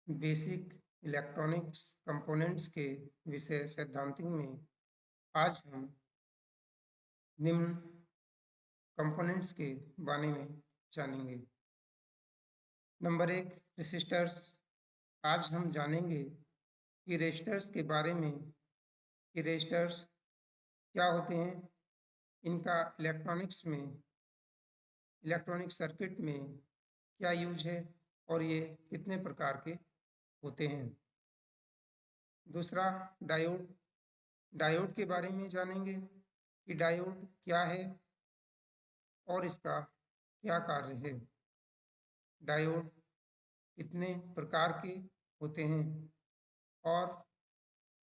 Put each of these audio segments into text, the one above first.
Basic electronics components के विषय सैद्धांतिक में आज हम निम्न कंपोनेंट्स के बारे में जानेंगे। Number 1, resistors. आज हम जानेंगे कि रेसिस्टर्स के बारे में कि रेसिस्टर्स क्या होते हैं, इनका इलेक्ट्रॉनिक सर्किट में क्या यूज है और ये कितने प्रकार के होते हैं। दूसरा, डायोड। डायोड के बारे में जानेंगे कि डायोड क्या है और इसका क्या कार्य है। डायोड कितने प्रकार के होते हैं और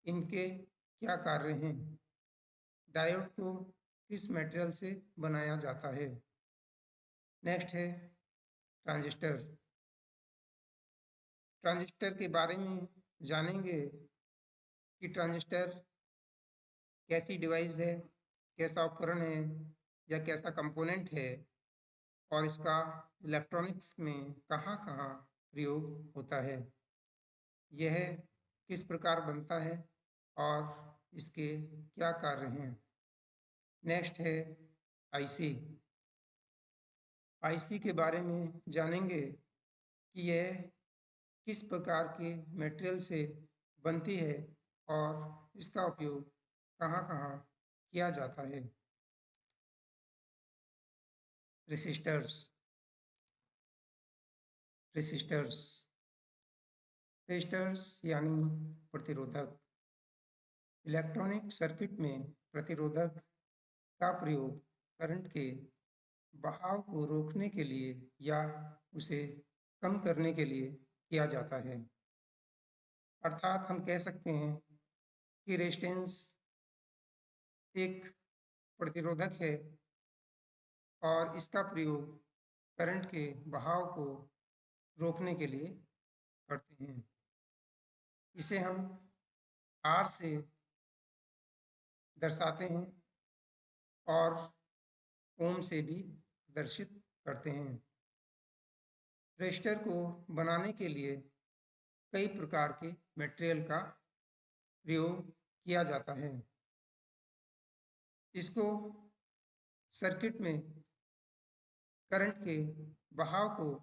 इनके क्या कार्य हैं। डायोड को किस मटेरियल से बनाया जाता है। नेक्स्ट है ट्रांजिस्टर। ट्रांजिस्टर के बारे में जानेंगे कि ट्रांजिस्टर कैसी डिवाइस है, कैसा उपकरण है या कैसा कंपोनेंट है और इसका इलेक्ट्रॉनिक्स में कहाँ कहाँ प्रयोग होता है, यह किस प्रकार बनता है और इसके क्या कार्य हैं। नेक्स्ट है आईसी। आईसी के बारे में जानेंगे कि यह किस प्रकार के मटेरियल से बनती है और इसका उपयोग कहाँ कहाँ किया जाता है। रेसिस्टर्स। रेसिस्टर्स यानी प्रतिरोधक। इलेक्ट्रॉनिक सर्किट में प्रतिरोधक का प्रयोग करंट के बहाव को रोकने के लिए या उसे कम करने के लिए किया जाता है। अर्थात हम कह सकते हैं कि रेजिस्टेंस एक प्रतिरोधक है और इसका प्रयोग करंट के बहाव को रोकने के लिए करते हैं। इसे हम R से दर्शाते हैं और ओम से भी प्रदर्शित करते हैं। रेजिस्टर को बनाने के लिए कई प्रकार के मटेरियल का प्रयोग किया जाता है। इसको सर्किट में करंट के बहाव को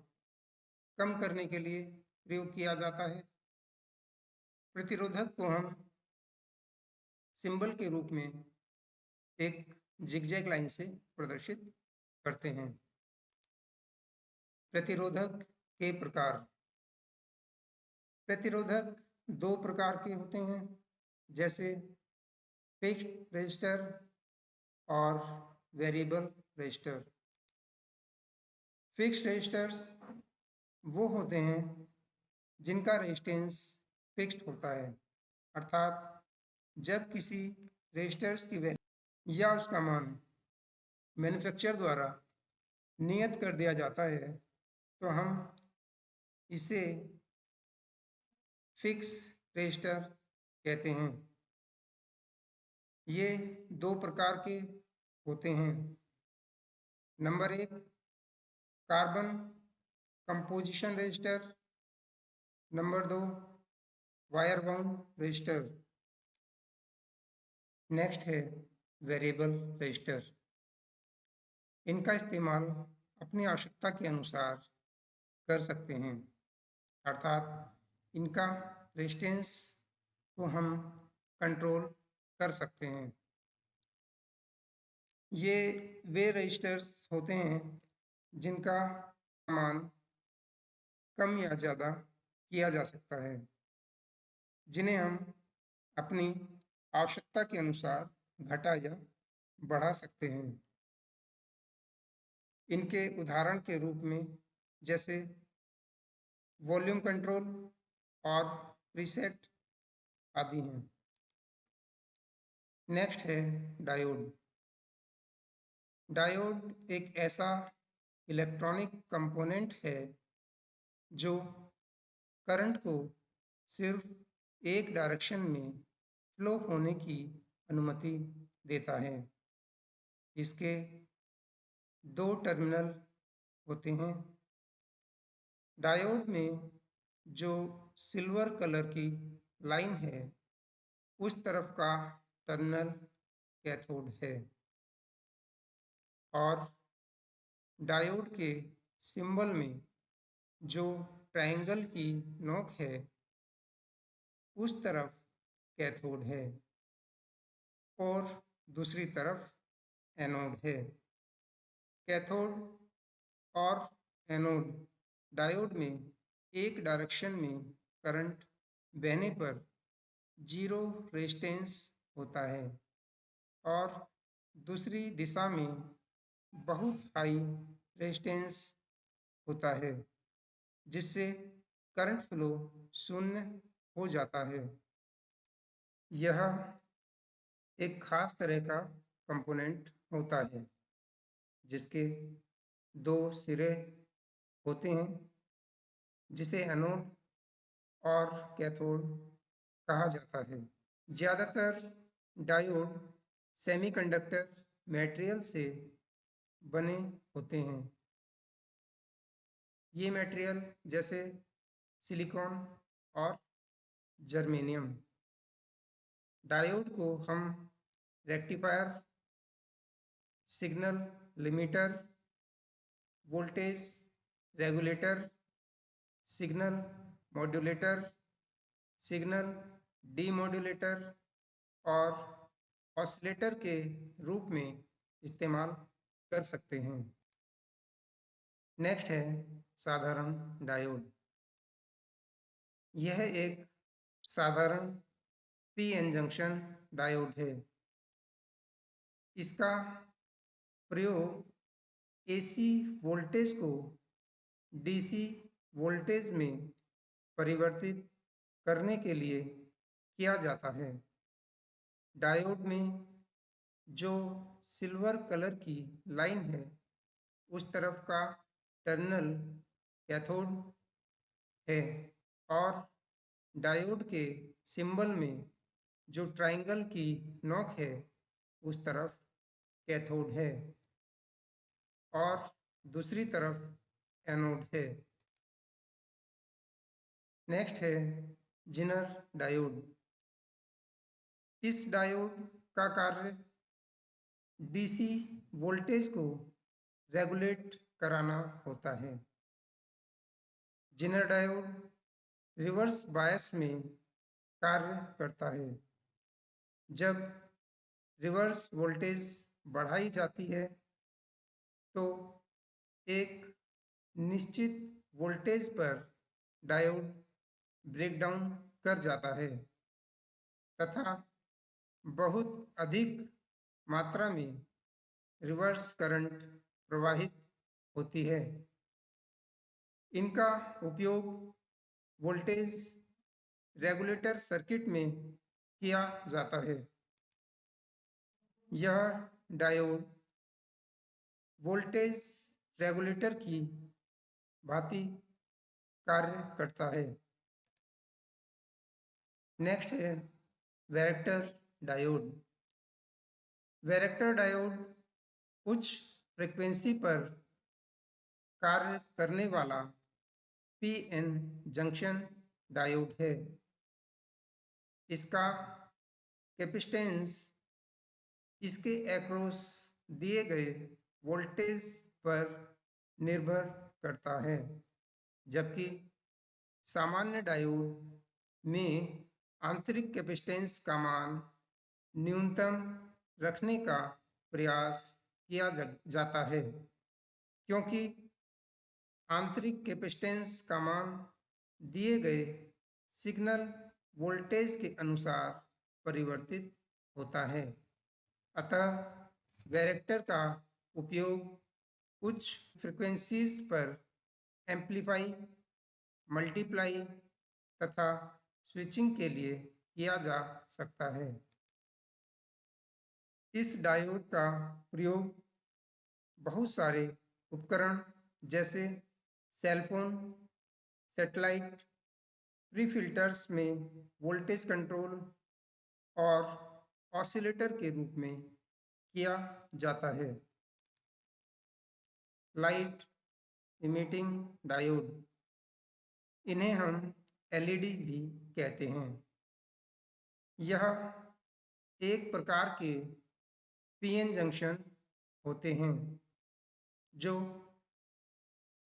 कम करने के लिए प्रयोग किया जाता है। प्रतिरोधक को हम सिंबल के रूप में एक जिगजैग लाइन से प्रदर्शित करते हैं। प्रतिरोधक के प्रकार। प्रतिरोधक दो प्रकार के होते हैं, जैसे फिक्स्ड रेजिस्टर और वेरिएबल रेजिस्टर। फिक्स्ड रेजिस्टर्स वो होते हैं जिनका रेजिस्टेंस फिक्स्ड होता है, अर्थात जब किसी रेजिस्टर्स की वैल्यू या उसका मान मैन्युफैक्चरर द्वारा नियत कर दिया जाता है तो हम इसे फिक्स रेजिस्टर कहते हैं। ये दो प्रकार के होते हैं। Number 1, carbon composition resistor. Number 2, wire bound resistor. Next है वेरिएबल रेजिस्टर। इनका इस्तेमाल अपनी आवश्यकता के अनुसार कर सकते हैं, अर्थात इनका रेजिस्टेंस को हम कंट्रोल कर सकते हैं। ये वे रेजिस्टर्स होते हैं जिनका मान कम या ज़्यादा किया जा सकता है, जिन्हें हम अपनी आवश्यकता के अनुसार घटा या बढ़ा सकते हैं। इनके उदाहरण के रूप में जैसे वॉल्यूम कंट्रोल और प्रीसेट आदि हैं। नेक्स्ट है डायोड। डायोड एक ऐसा इलेक्ट्रॉनिक कंपोनेंट है जो करंट को सिर्फ एक डायरेक्शन में फ्लो होने की अनुमति देता है। इसके दो टर्मिनल होते हैं। डायोड में जो सिल्वर कलर की लाइन है उस तरफ का टर्मिनल कैथोड है और डायोड के सिंबल में जो ट्रायंगल की नोक है उस तरफ कैथोड है और दूसरी तरफ एनोड है। कैथोड और एनोड डायोड में एक डायरेक्शन में करंट बहने पर जीरो रेजिस्टेंस होता है और दूसरी दिशा में बहुत हाई रेजिस्टेंस होता है जिससे करंट फ्लो शून्य हो जाता है। यह एक खास तरह का कंपोनेंट होता है जिसके दो सिरे होते हैं जिसे एनोड और कैथोड कहा जाता है। ज़्यादातर डायोड सेमीकंडक्टर मटेरियल से बने होते हैं। ये मटेरियल जैसे सिलिकॉन और जर्मेनियम। डायोड को हम rectifier, signal limiter, voltage regulator, signal modulator, signal demodulator और ऑसिलेटर के रूप में इस्तेमाल कर सकते हैं। नेक्स्ट है साधारण डायोड। यह एक साधारण पीएन जंक्शन डायोड है। इसका प्रयोग एसी वोल्टेज को डीसी वोल्टेज में परिवर्तित करने के लिए किया जाता है। डायोड में जो सिल्वर कलर की लाइन है उस तरफ का टर्मिनल कैथोड है और डायोड के सिंबल में जो ट्रायंगल की नोक है उस तरफ कैथोड है और दूसरी तरफ एनोड है। नेक्स्ट है जिनर डायोड। इस डायोड का कार्य डीसी वोल्टेज को रेगुलेट कराना होता है। जिनर डायोड रिवर्स बायस में कार्य करता है। जब रिवर्स वोल्टेज बढ़ाई जाती है तो एक निश्चित वोल्टेज पर डायोड ब्रेकडाउन कर जाता है तथा बहुत अधिक मात्रा में रिवर्स करंट प्रवाहित होती है। इनका उपयोग वोल्टेज रेगुलेटर सर्किट में किया जाता है। यह डायोड वोल्टेज रेगुलेटर की भांति कार्य करता है। नेक्स्ट है वैरेक्टर डायोड। वैरेक्टर डायोड उच्च फ्रीक्वेंसी पर कार्य करने वाला पीएन जंक्शन डायोड है। इसका कैपेसिटेंस इसके एक्रॉस दिए गए वोल्टेज पर निर्भर करता है, जबकि सामान्य डायोड में आंतरिक कैपेसिटेंस का मान न्यूनतम रखने का प्रयास किया जाता है, क्योंकि आंतरिक कैपेसिटेंस का मान दिए गए सिग्नल वोल्टेज के अनुसार परिवर्तित होता है। अतः वैरेक्टर का उपयोग उच्च फ्रीक्वेंसीज पर एम्पलीफाई, मल्टीप्लाई तथा स्विचिंग के लिए किया जा सकता है। इस डायोड का प्रयोग बहुत सारे उपकरण जैसे सेलफोन, सैटेलाइट, प्री फिल्टर्स में वोल्टेज कंट्रोल और ऑसिलेटर के रूप में किया जाता है। Light emitting diode. इन्हें हम एलईडी भी कहते हैं। यह एक प्रकार के पीएन जंक्शन होते हैं जो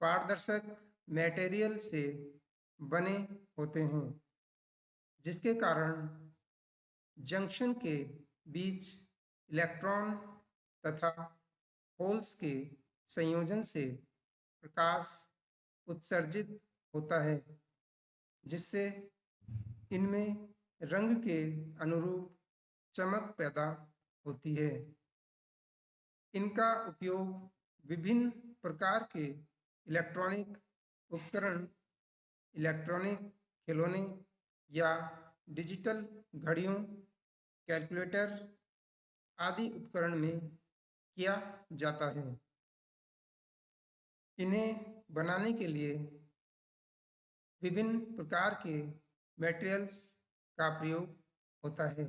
पारदर्शक मटेरियल से बने होते हैं, जिसके कारण जंक्शन के बीच इलेक्ट्रॉन तथा होल्स के संयोजन से प्रकाश उत्सर्जित होता है, जिससे इनमें रंग के अनुरूप चमक पैदा होती है। इनका उपयोग विभिन्न प्रकार के इलेक्ट्रॉनिक उपकरण, इलेक्ट्रॉनिक खिलौने या डिजिटल घड़ियों, कैलकुलेटर आदि उपकरण में किया जाता है। इन्हें बनाने के लिए विभिन्न प्रकार के मटेरियल्स का प्रयोग होता है,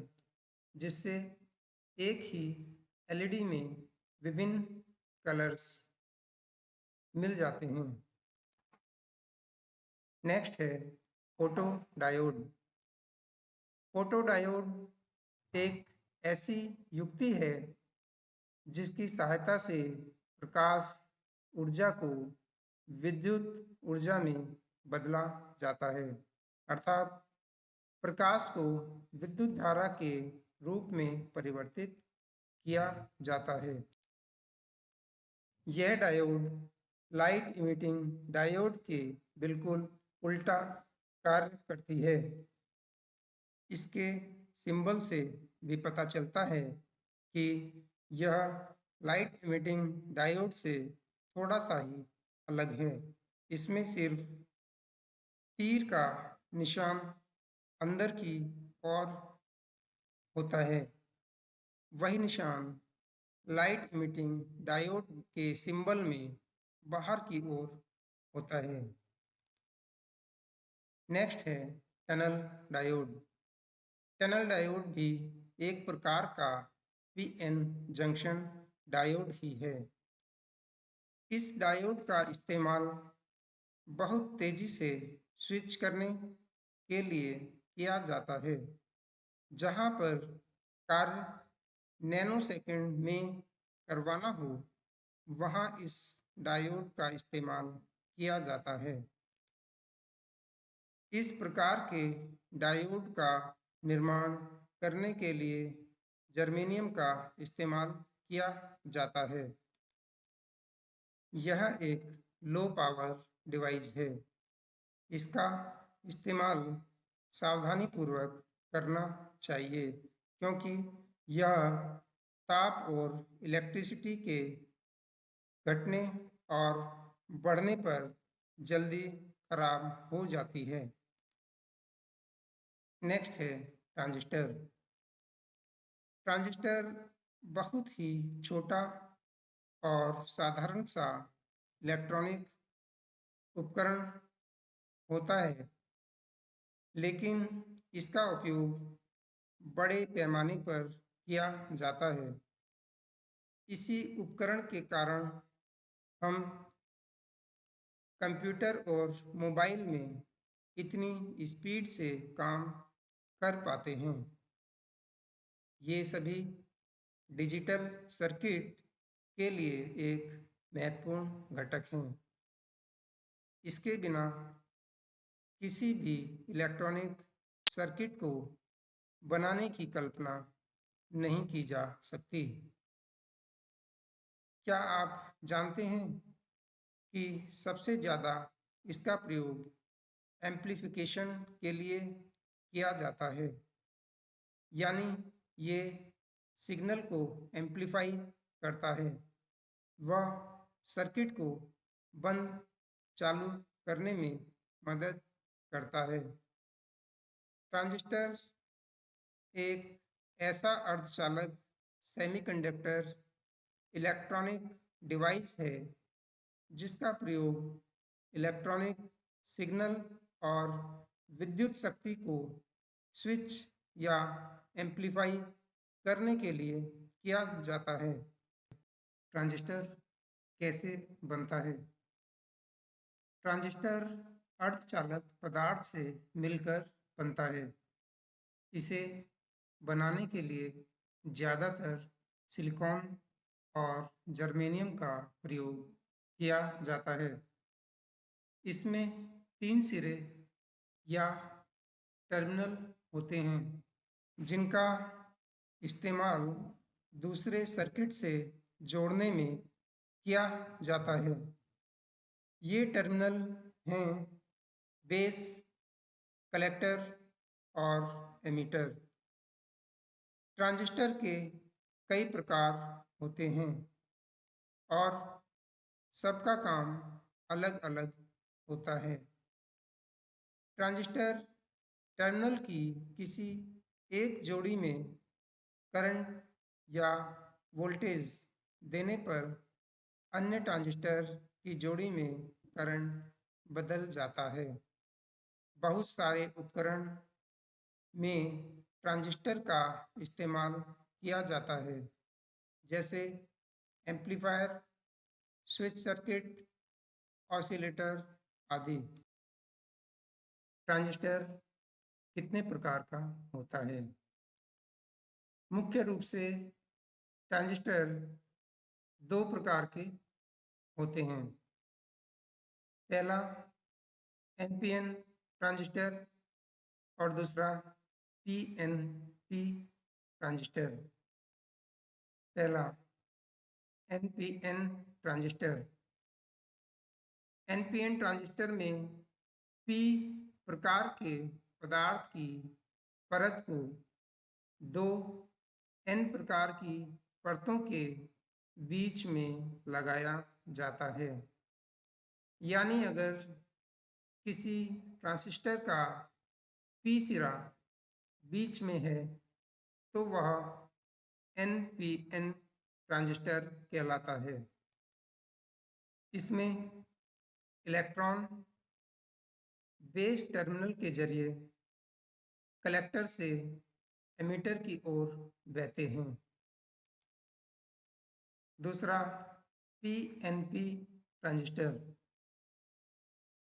जिससे एक ही एलईडी में विभिन्न कलर्स मिल जाते हैं। नेक्स्ट है फोटो डायोड। फोटो डायोड एक ऐसी युक्ति है जिसकी सहायता से प्रकाश ऊर्जा को विद्युत ऊर्जा में बदला जाता है, अर्थात प्रकाश को विद्युत धारा के रूप में परिवर्तित किया जाता है। यह डायोड लाइट इमिटिंग डायोड के बिल्कुल उल्टा कार्य करती है। इसके सिंबल से भी पता चलता है कि यह लाइट इमिटिंग डायोड से थोड़ा सा ही अलग है। इसमें सिर्फ तीर का निशान अंदर की ओर होता है। वही निशान लाइट इमिटिंग डायोड के सिंबल में बाहर की ओर होता है। नेक्स्ट है टनल डायोड। टनल डायोड भी एक प्रकार का पीएन जंक्शन डायोड ही है। इस डायोड का इस्तेमाल बहुत तेजी से स्विच करने के लिए किया जाता है, जहां पर कार्य नैनोसेकंड में करवाना हो, वहां इस डायोड का इस्तेमाल किया जाता है। इस प्रकार के डायोड का निर्माण करने के लिए जर्मेनियम का इस्तेमाल किया जाता है। यह एक लो पावर डिवाइस है। इसका इस्तेमाल सावधानीपूर्वक करना चाहिए, क्योंकि यह ताप और इलेक्ट्रिसिटी के घटने और बढ़ने पर जल्दी खराब हो जाती है। नेक्स्ट है ट्रांजिस्टर। ट्रांजिस्टर बहुत ही छोटा और साधारण सा इलेक्ट्रॉनिक उपकरण होता है, लेकिन इसका उपयोग बड़े पैमाने पर किया जाता है। इसी उपकरण के कारण हम कंप्यूटर और मोबाइल में इतनी स्पीड से काम कर पाते हैं। ये सभी डिजिटल सर्किट के लिए एक महत्वपूर्ण घटक हैं। इसके बिना किसी भी इलेक्ट्रॉनिक सर्किट को बनाने की कल्पना नहीं की जा सकती। क्या आप जानते हैं कि सबसे ज़्यादा इसका प्रयोग एम्प्लीफिकेशन के लिए किया जाता है, यानी ये सिग्नल को एम्प्लीफाई करता है। वह सर्किट को बंद चालू करने में मदद करता है। ट्रांजिस्टर एक ऐसा अर्धचालक सेमीकंडक्टर इलेक्ट्रॉनिक डिवाइस है जिसका प्रयोग इलेक्ट्रॉनिक सिग्नल और विद्युत शक्ति को स्विच या एम्प्लीफाई करने के लिए किया जाता है। ट्रांजिस्टर कैसे बनता है? ट्रांजिस्टर अर्धचालक पदार्थ से मिलकर बनता है। इसे बनाने के लिए ज़्यादातर सिलिकॉन और जर्मेनियम का प्रयोग किया जाता है। इसमें 3 सिरे या टर्मिनल होते हैं, जिनका इस्तेमाल दूसरे सर्किट से जोड़ने में किया जाता है। ये टर्मिनल हैं बेस, कलेक्टर और एमिटर। ट्रांजिस्टर के कई प्रकार होते हैं और सबका काम अलग-अलग होता है। ट्रांजिस्टर टर्मिनल की किसी एक जोड़ी में करंट या वोल्टेज देने पर अन्य ट्रांजिस्टर की जोड़ी में करंट बदल जाता है। बहुत सारे उपकरण में ट्रांजिस्टर का इस्तेमाल किया जाता है, जैसे एम्पलीफायर, स्विच सर्किट, ऑसिलेटर आदि। ट्रांजिस्टर कितने प्रकार का होता है? मुख्य रूप से ट्रांजिस्टर 2 प्रकार के होते हैं। पहला एनपीएन ट्रांजिस्टर और दूसरा पीएनपी ट्रांजिस्टर। पहला एनपीएन ट्रांजिस्टर। एनपीएन ट्रांजिस्टर में पी प्रकार के पदार्थ की परत को 2 एन प्रकार की परतों के बीच में लगाया जाता है। यानी अगर किसी ट्रांजिस्टर का पी सिरा बीच में है तो वह एनपीएन ट्रांजिस्टर कहलाता है। इसमें इलेक्ट्रॉन बेस टर्मिनल के जरिए कलेक्टर से एमिटर की ओर बहते हैं। दूसरा पीएनपी ट्रांजिस्टर।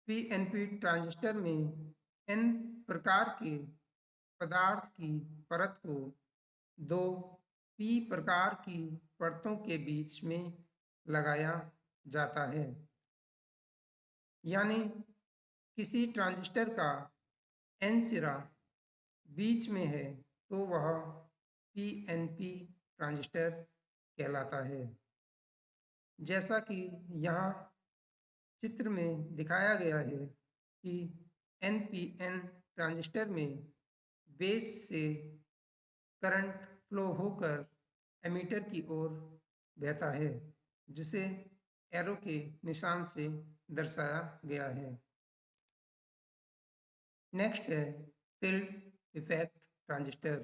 पीएनपी ट्रांजिस्टर में एन प्रकार के पदार्थ की परत को 2 पी प्रकार की परतों के बीच में लगाया जाता है। यानी किसी ट्रांजिस्टर का एन सिरा बीच में है तो वह पीएनपी ट्रांजिस्टर कहलाता है। जैसा कि यहाँ चित्र में दिखाया गया है कि एनपीएन ट्रांजिस्टर में बेस से करंट फ्लो होकर एमिटर की ओर बहता है, जिसे एरो के निशान से दर्शाया गया है। नेक्स्ट है फील्ड इफेक्ट ट्रांजिस्टर।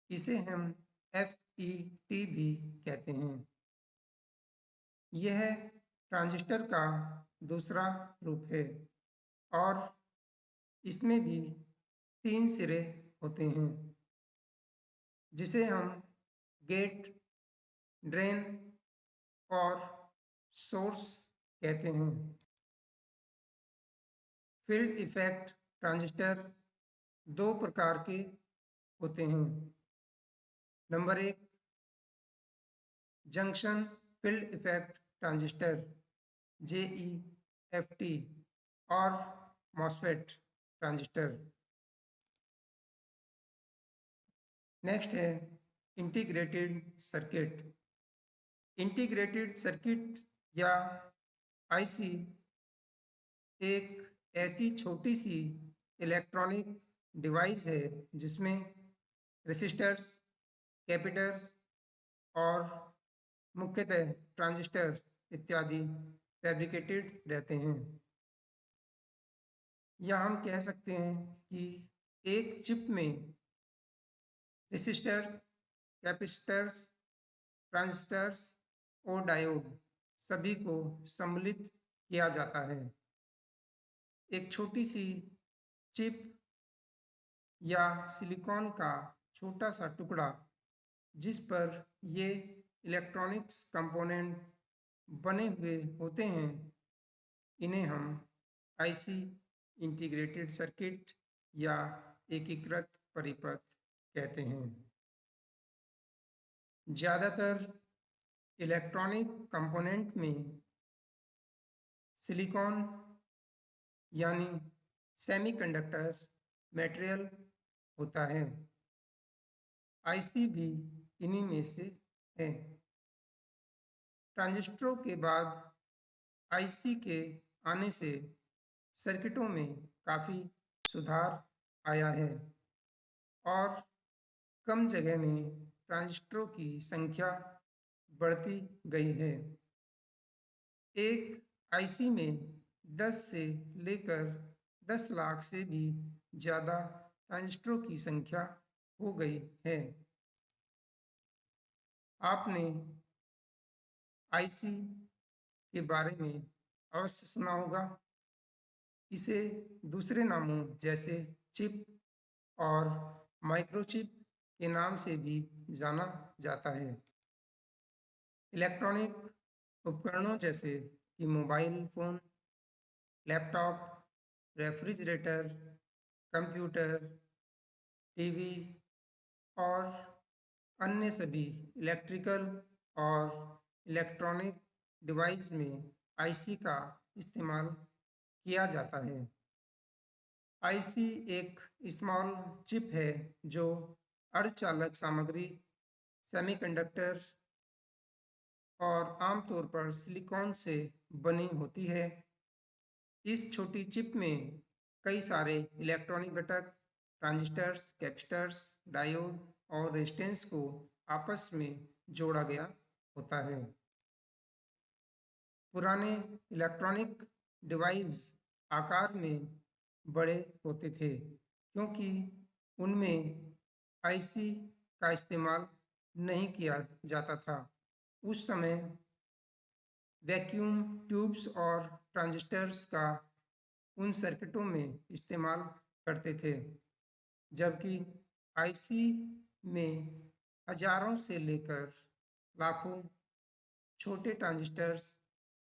इसे हम FET भी कहते हैं। यह ट्रांजिस्टर का दूसरा रूप है और इसमें भी 3 सिरे होते हैं, जिसे हम गेट, ड्रेन और सोर्स कहते हैं। फील्ड इफेक्ट ट्रांजिस्टर 2 प्रकार के होते हैं। Number 1 junction field effect transistor JEFT और मॉसफेट ट्रांजिस्टर। नेक्स्ट है इंटीग्रेटेड सर्किट। इंटीग्रेटेड सर्किट या आईसी एक ऐसी छोटी सी इलेक्ट्रॉनिक डिवाइस है जिसमें रेसिस्टर्स, कैपेसिटर्स और मुख्यतः ट्रांजिस्टर इत्यादि फैब्रिकेटेड रहते हैं। या हम कह सकते हैं कि एक चिप में रेसिस्टर्स, कैपेसिटर्स, ट्रांजिस्टर्स और डायोड सभी को सम्मिलित किया जाता है। एक छोटी सी चिप या सिलिकॉन का छोटा सा टुकड़ा जिस पर ये इलेक्ट्रॉनिक्स कंपोनेंट बने हुए होते हैं, इन्हें हम आईसी इंटीग्रेटेड सर्किट या एकीकृत परिपथ कहते हैं। ज़्यादातर इलेक्ट्रॉनिक कंपोनेंट में सिलिकॉन यानी सेमीकंडक्टर मटेरियल होता है। आईसी भी इन्हीं में से है। ट्रांजिस्टरों के बाद आईसी के आने से सर्किटों में काफ़ी सुधार आया है और कम जगह में ट्रांजिस्टरों की संख्या बढ़ती गई है। एक आईसी में 10 से लेकर 10 लाख से भी ज़्यादा ट्रांजिस्टरों की संख्या हो गई है। आपने आईसी के बारे में अवश्य सुना होगा। इसे दूसरे नामों जैसे चिप और माइक्रोचिप के नाम से भी जाना जाता है। इलेक्ट्रॉनिक उपकरणों जैसे कि mobile phone, laptop, refrigerator, computer, TV और अन्य सभी इलेक्ट्रिकल और इलेक्ट्रॉनिक डिवाइस में आईसी का इस्तेमाल किया जाता है। आईसी एक स्मॉल चिप है जो अर्धचालक सामग्री, सेमीकंडक्टर और आमतौर पर सिलिकॉन से बनी होती है। इस छोटी चिप में कई सारे इलेक्ट्रॉनिक घटक, ट्रांजिस्टर्स, कैपेसिटर्स, डायोड और रेजिस्टेंस को आपस में जोड़ा गया होता है। पुराने इलेक्ट्रॉनिक डिवाइस आकार में बड़े होते थे क्योंकि उनमें आईसी का इस्तेमाल नहीं किया जाता था। उस समय वैक्यूम ट्यूब्स और ट्रांजिस्टर्स का उन सर्किटों में इस्तेमाल करते थे, जबकि आईसी में हजारों से लेकर लाखों छोटे ट्रांजिस्टर्स,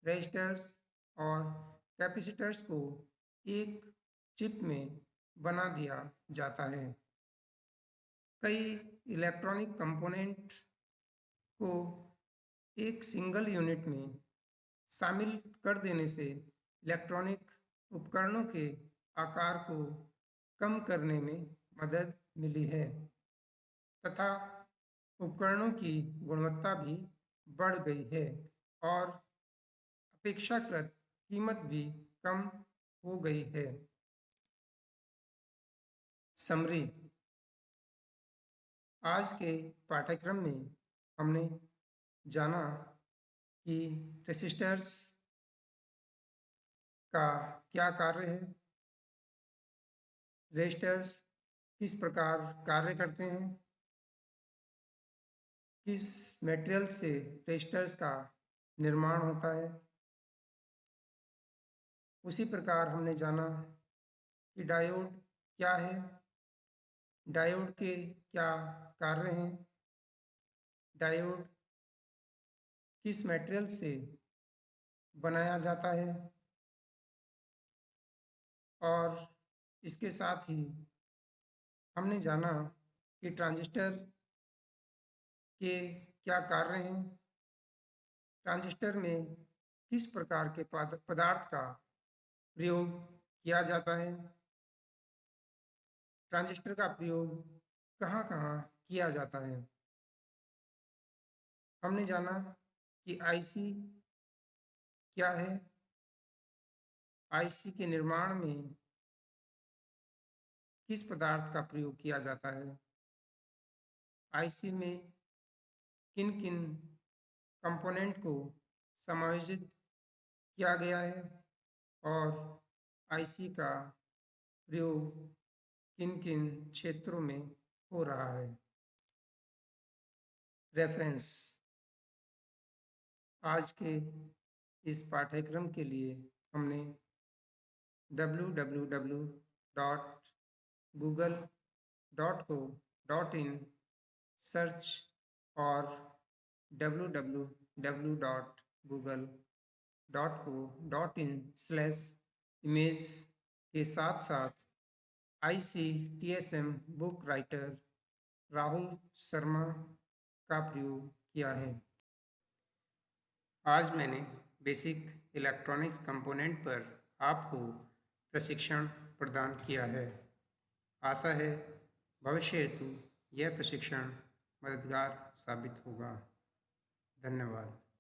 रेजिस्टर्स और कैपेसिटर्स को एक चिप में बना दिया जाता है। कई इलेक्ट्रॉनिक कंपोनेंट को एक सिंगल यूनिट में शामिल कर देने से इलेक्ट्रॉनिक उपकरणों के आकार को कम करने में मदद मिली है तथा उपकरणों की गुणवत्ता भी बढ़ गई है और अपेक्षाकृत कीमत भी कम हो गई है। समरी। आज के पाठ्यक्रम में हमने जाना कि रेसिस्टर्स का क्या कार्य है, रेजिस्टर्स किस प्रकार कार्य करते हैं, किस मटेरियल से रेजिस्टर्स का निर्माण होता है। उसी प्रकार हमने जाना कि डायोड क्या है, डायोड के क्या कार्य हैं, डायोड किस मटेरियल से बनाया जाता है और इसके साथ ही हमने जाना कि ट्रांजिस्टर के क्या कार्य हैं, ट्रांजिस्टर में किस प्रकार के पदार्थ का प्रयोग किया जाता है, ट्रांजिस्टर का प्रयोग कहाँ-कहाँ किया जाता है। हमने जाना कि आईसी क्या है, आईसी के निर्माण में किस पदार्थ का प्रयोग किया जाता है, आईसी में किन-किन कंपोनेंट को समायोजित किया गया है और आईसी का प्रयोग किन-किन क्षेत्रों में हो रहा है। रेफरेंस। आज के इस पाठ्यक्रम के लिए हमने www.google.co.in सर्च और www.google.co.in/reference इमेज के साथ साथ ICTSM book writer Rahul Sharma का प्रयोग किया है। आज मैंने बेसिक इलेक्ट्रॉनिक्स कंपोनेंट पर आपको प्रशिक्षण प्रदान किया है। आशा है भविष्य हेतु यह प्रशिक्षण मददगार साबित होगा। धन्यवाद।